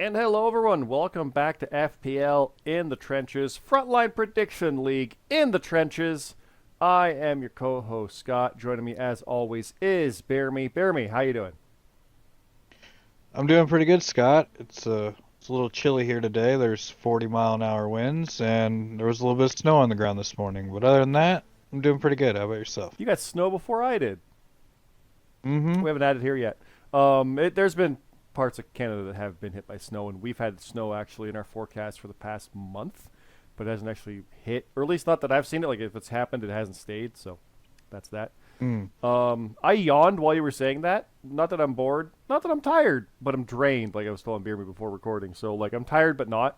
And hello, everyone. Welcome back to FPL in the Trenches, Frontline Prediction League in the Trenches. I am your co-host, Scott. Joining me, as always, is BeerMe. BeerMe, how you doing? I'm doing pretty good, Scott. It's a little chilly here today. There's 40-mile-an-hour winds, and there was a little bit of snow on the ground this morning. But other than that, I'm doing pretty good. How about yourself? You got snow before I did. Mm-hmm. We haven't had it here yet. There's been parts of Canada that have been hit by snow, and we've had snow actually in our forecast for the past month, but it hasn't actually hit, or at least not that I've seen it. Like if it's happened, it hasn't stayed. So that's that. Mm. I yawned while you were saying that. Not that I'm bored, not that I'm tired, but I'm drained. Like I was telling Beerme before recording. So like I'm tired, but not.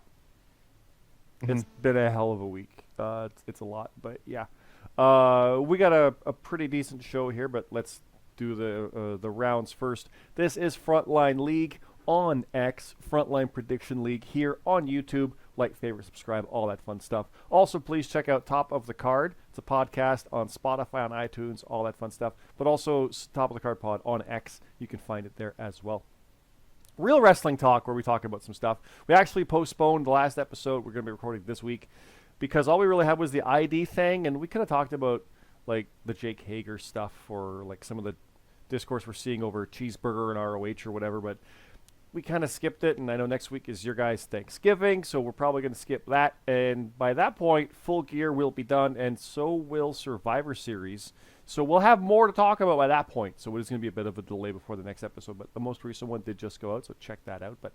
Mm-hmm. It's been a hell of a week. It's a lot, but yeah. We got a pretty decent show here, but let's do the rounds first. This is Frontline League on X, Frontline Prediction League here on YouTube. Like, favorite, subscribe, all that fun stuff. Also, please check out Top of the Card. It's a podcast on Spotify, on iTunes, all that fun stuff. But also, Top of the Card Pod on X. You can find it there as well. Real Wrestling Talk, where we talk about some stuff. We actually postponed the last episode. We're going to be recording this week because all we really had was the ID thing, and we could have talked about like the Jake Hager stuff or like some of the discourse we're seeing over Cheeseburger and ROH or whatever, but we kind of skipped it, and I know next week is your guys' Thanksgiving, so we're probably going to skip that, and by that point, Full Gear will be done, and so will Survivor Series, so we'll have more to talk about by that point, so it's going to be a bit of a delay before the next episode, but the most recent one did just go out, so check that out, but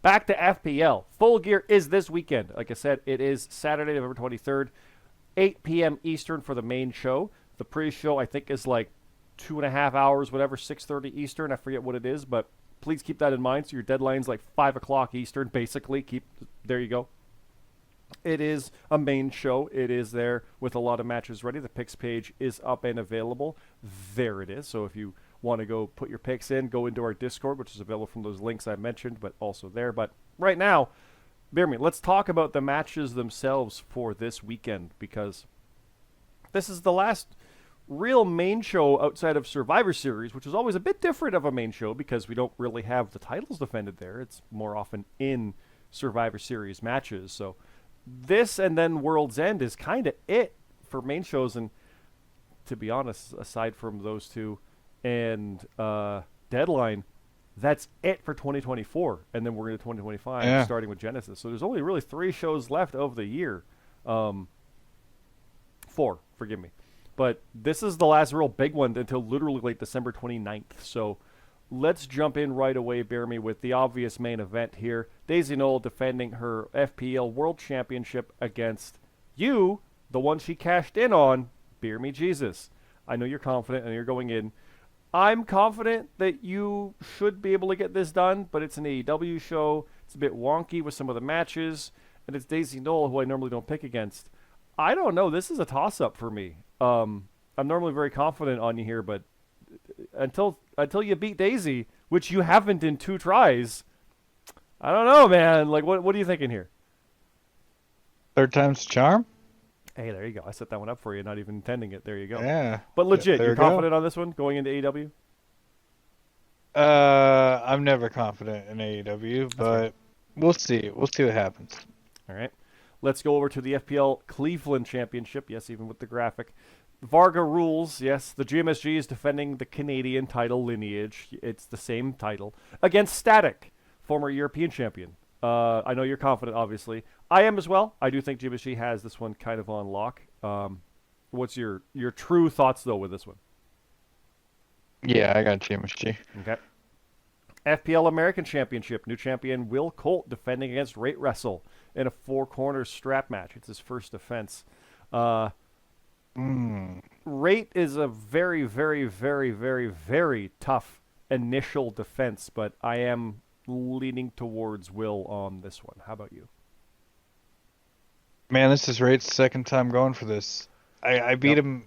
back to FPL. Full Gear is this weekend. Like I said, it is Saturday, November 23rd, 8 p.m. Eastern for the main show. The pre-show, I think, is like 2.5 hours, whatever, 6:30 Eastern. I forget what it is, but please keep that in mind. So your deadline's like 5 o'clock Eastern, basically. There you go. It is a main show. It is there with a lot of matches ready. The picks page is up and available. There it is. So if you want to go put your picks in, go into our Discord, which is available from those links I mentioned, but also there. But right now, bear me, let's talk about the matches themselves for this weekend, because this is the last real main show outside of Survivor Series, which is always a bit different of a main show because we don't really have the titles defended there. It's more often in Survivor Series matches. So this and then World's End is kind of it for main shows. And to be honest, aside from those two and Deadline, that's it for 2024. And then we're into 2025, Yeah. starting with Genesis. So there's only really 3 shows left of the year. 4, forgive me. But this is the last real big one until literally like December 29th. So let's jump in right away, bear me, with the obvious main event here. Daisy Knoll defending her FPL World Championship against you, the one she cashed in on, Beer Me Jesus. I know you're confident and you're going in. I'm confident that you should be able to get this done, but it's an AEW show. It's a bit wonky with some of the matches, and it's Daisy Knoll, who I normally don't pick against. I don't know. This is a toss-up for me. I'm normally very confident on you here, but until you beat Daisy, which you haven't in 2 tries, I don't know, man. Like, what are you thinking here? Third time's a charm? Hey, there you go. I set that one up for you, not even intending it. There you go. Yeah. But legit, There you're we go. confident on this one going into AEW? I'm never confident in AEW, That's fair. but we'll see. We'll see what happens. All right. Let's go over to the FPL Cleveland Championship. Yes, even with the graphic. Varga rules. Yes, the GMSG is defending the Canadian title lineage. It's the same title against Static, former European champion. I know you're confident, obviously. I am as well. I do think GMSG has this one kind of on lock. What's your true thoughts, though, with this one? Yeah, I got GMSG. Okay. FPL American Championship. New champion Will Colt defending against Rate Wrestle in a 4-corner strap match. It's his first defense. Rate is a very, very, very, very, very tough initial defense, but I am leaning towards Will on this one. How about you? Man, this is Rate's second time going for this. I beat Yep. him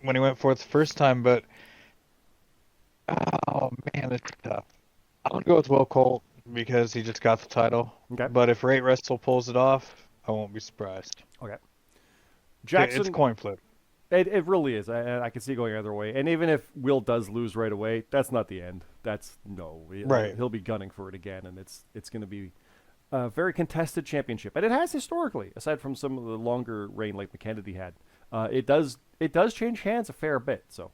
when he went for it the first time, but oh man, it's tough. I'm gonna go with Will Colt because he just got the title. Okay. But if Rate Wrestle pulls it off, I won't be surprised. Okay. It's Jackson, coin flip. it really is. I can see it going either way. And even if Will does lose right away, that's not the end. That's no. Right. He'll be gunning for it again, and it's going to be a very contested championship, and it has historically, aside from some of the longer reign like McKennedy had. It does change hands a fair bit. So,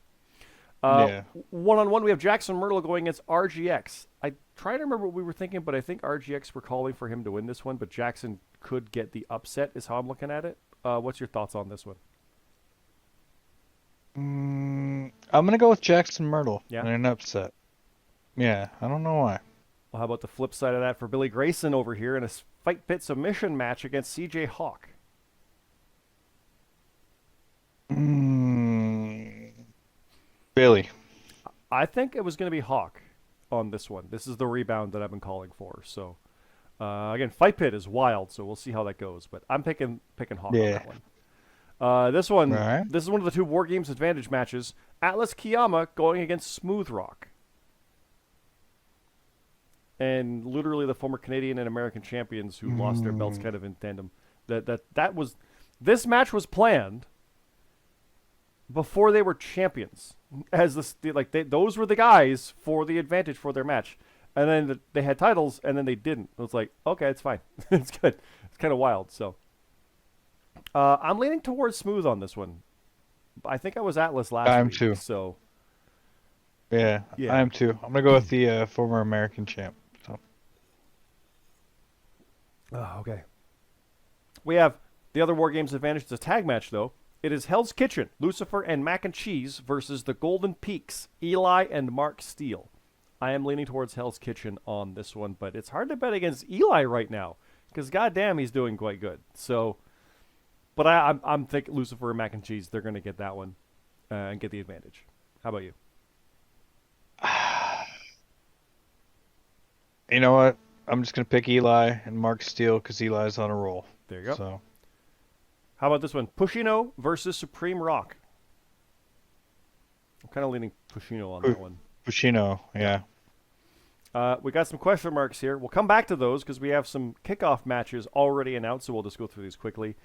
Yeah. one-on-one, we have Jackson Myrtle going against RGX. I try to remember what we were thinking, but I think RGX were calling for him to win this one, but Jackson could get the upset. Is how I'm looking at it. What's your thoughts on this one? I'm gonna go with Jackson Myrtle Yeah. in an upset. Yeah, I don't know why. Well, how about the flip side of that for Billy Grayson over here in a fight pit submission match against CJ Hawk? Billy. I think it was going to be Hawk on this one. This is the rebound that I've been calling for. So, again, fight pit is wild, so we'll see how that goes. But I'm picking Hawk on that one. This one, All right. this is one of the two War Games Advantage matches. Atlas Kiyama going against Smooth Rock. And literally the former Canadian and American champions who lost their belts kind of in tandem. This match was planned before they were champions. Those were the guys for the advantage for their match. And then they had titles, and then they didn't. It was like, okay, it's fine. It's good. It's kind of wild. So I'm leaning towards Smooth on this one. I think I was Atlas last week. Too. So Yeah, I am too. I'm gonna go with the former American champ. So. Oh, okay. We have the other War Games Advantage. It's a tag match, though. It is Hell's Kitchen, Lucifer and Mac and Cheese versus the Golden Peaks, Eli and Mark Steele. I am leaning towards Hell's Kitchen on this one, but it's hard to bet against Eli right now because goddamn, he's doing quite good. So, but I'm thinking Lucifer and Mac and Cheese. They're going to get that one and get the advantage. How about you? You know what? I'm just gonna pick Eli and Mark Steele because Eli's on a roll. There you go. So. How about this one? Pushino versus Supreme Rock. I'm kind of leaning Pushino on that one. Pushino, yeah. We got some question marks here. We'll come back to those because we have some kickoff matches already announced, so we'll just go through these quickly.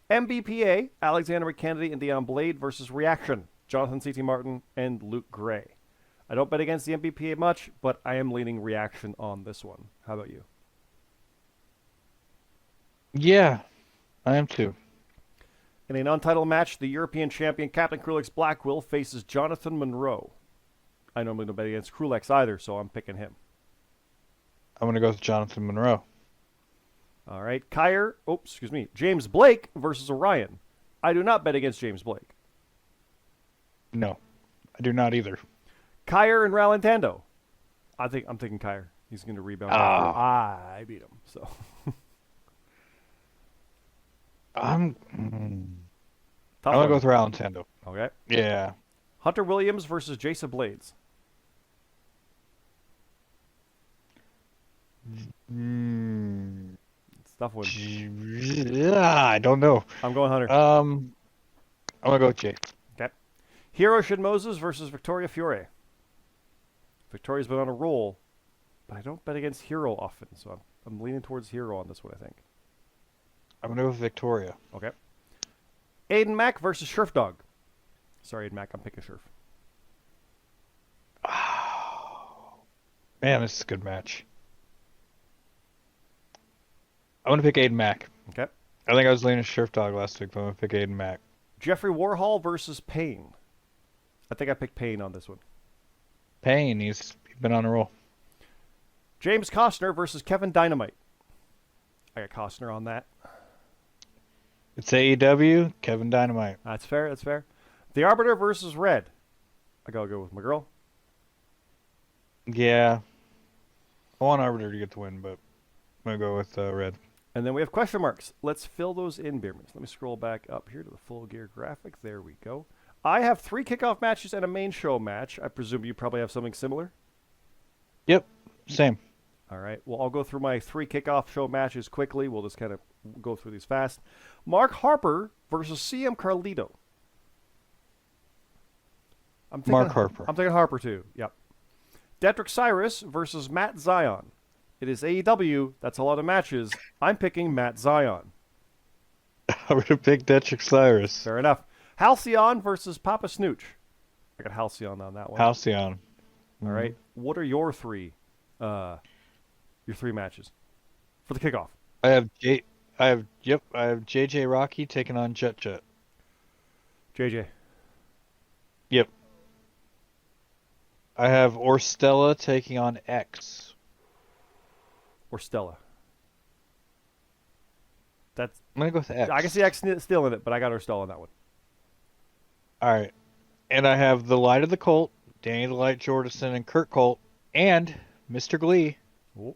MBPA, Alexander McKennedy and Dion Blade versus Reaction, Jonathan C.T. Martin and Luke Gray. I don't bet against the MBPA much, but I am leaning Reaction on this one. How about you? Yeah, I am too. In a non-title match, the European champion Captain Krulix Blackwell faces Jonathan Monroe. I normally don't bet against Krulix either, so I'm picking him. I'm gonna go with Jonathan Monroe. All right, James Blake versus Orion. I do not bet against James Blake. No, I do not either. Kyer and Ralantando. I'm thinking Kyer. He's going to rebound. I beat him. So I'm gonna go with Ralantando. Okay. Yeah. Hunter Williams versus Jason Blades. It's a tough one. Yeah, I don't know. I'm going Hunter. I'm gonna go with Jay. Okay. Hiro Shin-Moses versus Victoria Fiore. Victoria's been on a roll, but I don't bet against Hiro often, so I'm leaning towards Hiro on this one, I think. I'm gonna go with Victoria. Okay. Aiden Mack versus Scherf Dog. Sorry, Aiden Mack, I'm picking Scherf. Man, this is a good match. I'm gonna pick Aiden Mack. Okay. I think I was leaning Scherf Dog last week, but I'm gonna pick Aiden Mack. Jeffrey Warhol versus Payne. I think I picked Payne on this one. Payne, he's been on a roll. James Costner versus Kevin Dynamite. I got Costner on that. It's AEW, Kevin Dynamite. That's fair. That's fair. The Arbiter versus Red. I gotta go with my girl. Yeah. I want Arbiter to get the win, but I'm gonna go with Red. And then we have question marks. Let's fill those in, BeerMe. Let me scroll back up here to the Full Gear graphic. There we go. I have 3 kickoff matches and a main show match. I presume you probably have something similar? Yep, same. All right. Well, I'll go through my 3 kickoff show matches quickly. We'll just kind of go through these fast. Mark Harper versus CM Carlito. Mark Harper. I'm thinking Harper, too. Yep. Detrick Cyrus versus Matt Zion. It is AEW. That's a lot of matches. I'm picking Matt Zion. I'm going to pick Detrick Cyrus. Fair enough. Halcyon versus Papa Snooch. I got Halcyon on that one. Halcyon. All right. What are your three matches for the kickoff? I have JJ Rocky taking on Jet Jet. JJ. Yep. I have Orstella taking on X. Or Stella. That's. I'm gonna go with X. I can see X still in it, but I got Stella on that one. All right. And I have the Light of the Colt, Danny the Light Jordison, and Kurt Colt, and Mr. Glee Ooh.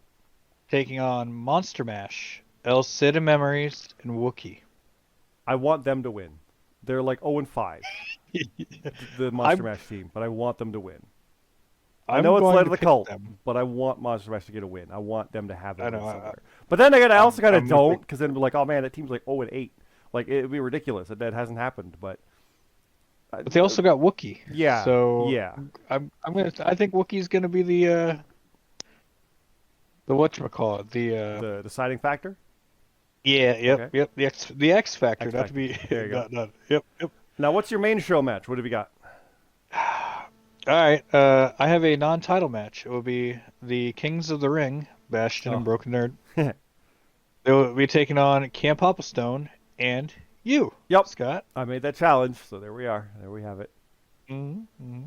taking on Monster Mash, El Cid and Memories, and Wookie. I want them to win. They're like 0-5, the Monster Mash team, but I want them to win. I know it's Light of the Cult, but I want Monster Mash to get a win. I want them to have it somewhere. But then again, I also kind of don't, because then we're like, oh man, that team's like 0-8. Like, it'd be ridiculous that hasn't happened, but they also got Wookie. Yeah. So yeah. I think Wookie's gonna be the whatchamacallit, the deciding factor. Yeah. Yep. Okay. Yep. The X factor. X Not to be. There you go. Not, yep. Now, what's your main show match? What have you got? All right. I have a non-title match. It will be the Kings of the Ring, Bastion and Broken Nerd. They will be taking on Camp Hopplestone and you. Yep. Scott. I made that challenge, so there we are. There we have it. Mm-hmm.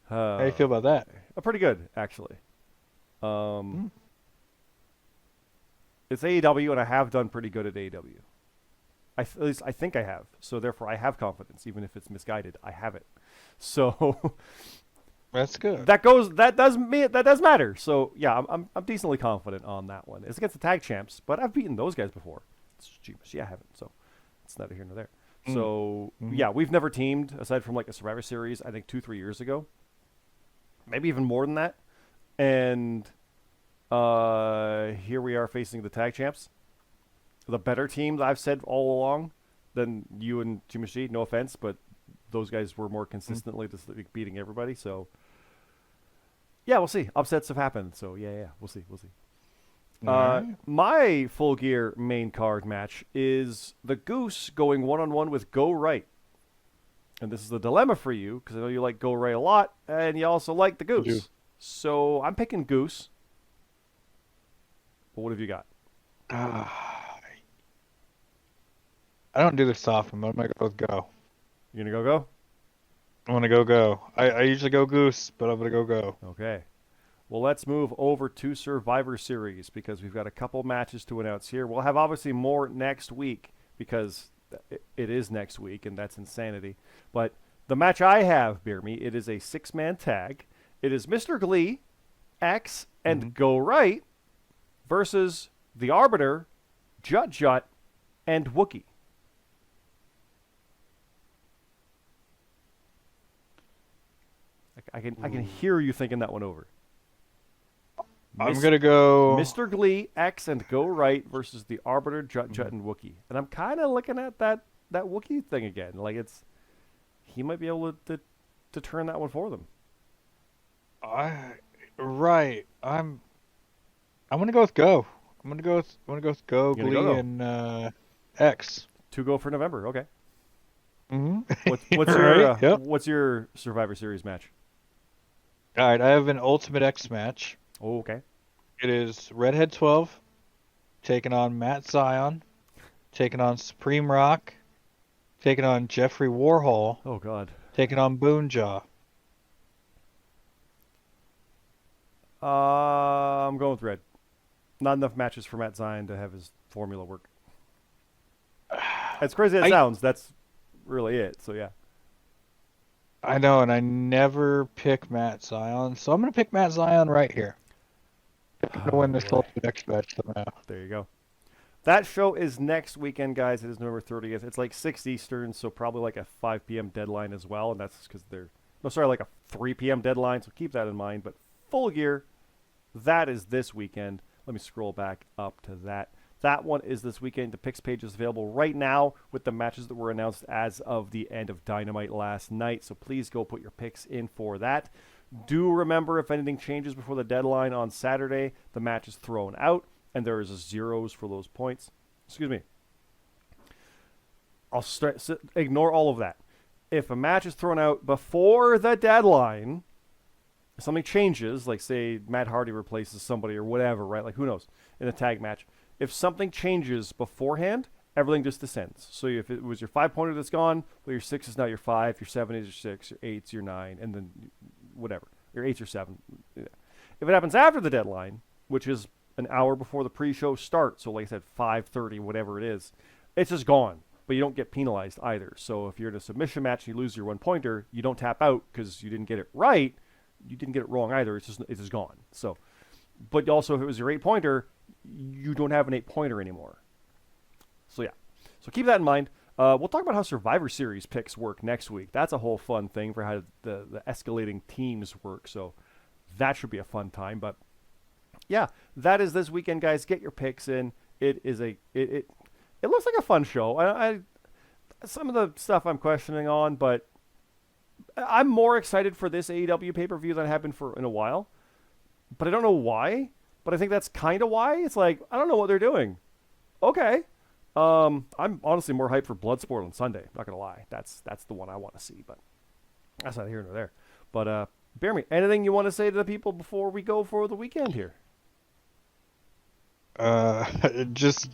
How do you feel about that? Pretty good, actually. It's AEW, and I have done pretty good at AEW. At least I think I have. So therefore, I have confidence, even if it's misguided. I have it. So that's good. That does matter. So yeah, I'm decently confident on that one. It's against the tag champs, but I've beaten those guys before. It's Jeebus. Yeah, I haven't. So it's neither here nor there. So yeah, we've never teamed aside from like a Survivor Series. I think 2-3 years ago, maybe even more than that. And here we are facing the tag champs, the better team that I've said all along than you and Chimashi. No offense, but those guys were more consistently just beating everybody. So yeah, we'll see. Upsets have happened. So yeah, we'll see. My Full Gear main card match is the Goose going one-on-one with Go Right. And this is the dilemma for you, because I know you like Go Right a lot, and you also like the Goose. So I'm picking Goose. But what have you got? I don't do this often, but I'm going to go with Go. You going to go? I want to go. I usually go Goose, but I'm going to go. Okay. Well, let's move over to Survivor Series, because we've got a couple matches to announce here. We'll have obviously more next week, because it is next week, and that's insanity. But the match I have, BeerMe, it is a 6-man tag. It is Mr. Glee, X, and Go Right versus the Arbiter, Jut Jut, and Wookie. I can hear you thinking that one over. I'm going to go Mr. Glee, X, and Go Right versus the Arbiter, Jut Jut, and Wookie. And I'm kind of looking at that Wookie thing again. Like, he might be able to turn that one for them. Right. I'm going to go with Go. I'm going to go with Go, Glee, and X. 2 go for November. Okay. Mm-hmm. What's your Survivor Series match? All right, I have an Ultimate X match. Oh, okay. It is Redhead 12 taking on Matt Zion, taking on Supreme Rock, taking on Jeffrey Warhol. Oh, God. Taking on Boonjaw. I'm going with Red. Not enough matches for Matt Zion to have his formula work. As crazy as it sounds, that's really it. So, yeah. I know, and I never pick Matt Zion, so I'm going to pick Matt Zion right here. I'm going to win this Ultimate X match somehow. There you go. That show is next weekend, guys. It is November 30th. It's like 6 Eastern, so probably like a 5 p.m. deadline as well, and that's because like a 3 p.m. deadline, so keep that in mind. But Full Gear, that is this weekend. Let me scroll back up to that. That one is this weekend. The picks page is available right now with the matches that were announced as of the end of Dynamite last night. So please go put your picks in for that. Do remember, if anything changes before the deadline on Saturday, the match is thrown out, and there is zeros for those points. Excuse me. Ignore all of that. If a match is thrown out before the deadline, If something changes, like say Matt Hardy replaces somebody or whatever, right? Like who knows in a tag match. If something changes beforehand, everything just descends. So if it was your 5-pointer that's gone, well, your 6 is now your 5, your 7 is your 6, your 8 is your 9, and then whatever. Your 8's your 7. Yeah. If it happens after the deadline, which is an hour before the pre-show starts, so like I said, 5:30, whatever it is, it's just gone. But you don't get penalized either. So if you're in a submission match and you lose your 1-pointer, you don't tap out because you didn't get it right. You didn't get it wrong either. It's just gone. So, but also if it was your 8-pointer, you don't have an 8-pointer anymore. So yeah. So keep that in mind. We'll talk about how Survivor Series picks work next week. That's a whole fun thing for how the escalating teams work. So that should be a fun time. But yeah, that is this weekend, guys. Get your picks in. It looks like a fun show. I some of the stuff I'm questioning on, but I'm more excited for this AEW pay-per-view than I have been for in a while. But I don't know why. But I think that's kind of why. It's like, I don't know what they're doing. Okay. I'm honestly more hyped for Bloodsport on Sunday. Not going to lie. That's the one I want to see. But that's neither here nor there. But, BeerMe, anything you want to say to the people before we go for the weekend here? Just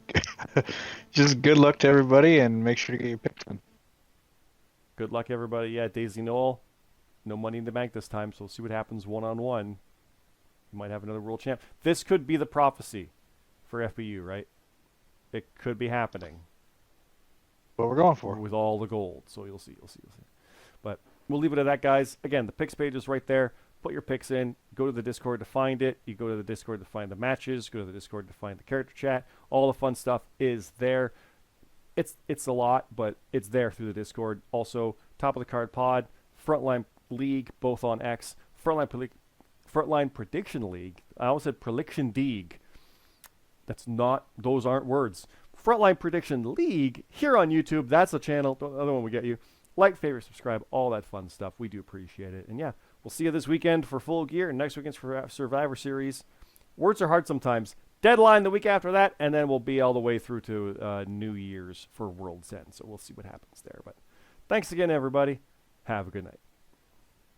just good luck to everybody, and make sure to get your picks in. Good luck, everybody. Yeah, Daisy Noel. No money in the bank this time, so we'll see what happens one-on-one. You might have another world champ. This could be the prophecy for FBU, right? It could be happening. What we're going for. With all the gold. So you'll see. But we'll leave it at that, guys. Again, the picks page is right there. Put your picks in. Go to the Discord to find it. You go to the Discord to find the matches. Go to the Discord to find the character chat. All the fun stuff is there. It's a lot, but it's there through the Discord. Also, Top of the Card Pod, Frontline League, both on X. Frontline Prediction League. I almost said Prediction League. Those aren't words. Frontline Prediction League here on YouTube. That's the channel. The other one we get you. Like, favorite, subscribe, all that fun stuff. We do appreciate it. And yeah, we'll see you this weekend for Full Gear and next weekend's for Survivor Series. Words are hard sometimes. Deadline the week after that, and then we'll be all the way through to New Year's for World's End. So we'll see what happens there. But thanks again, everybody. Have a good night.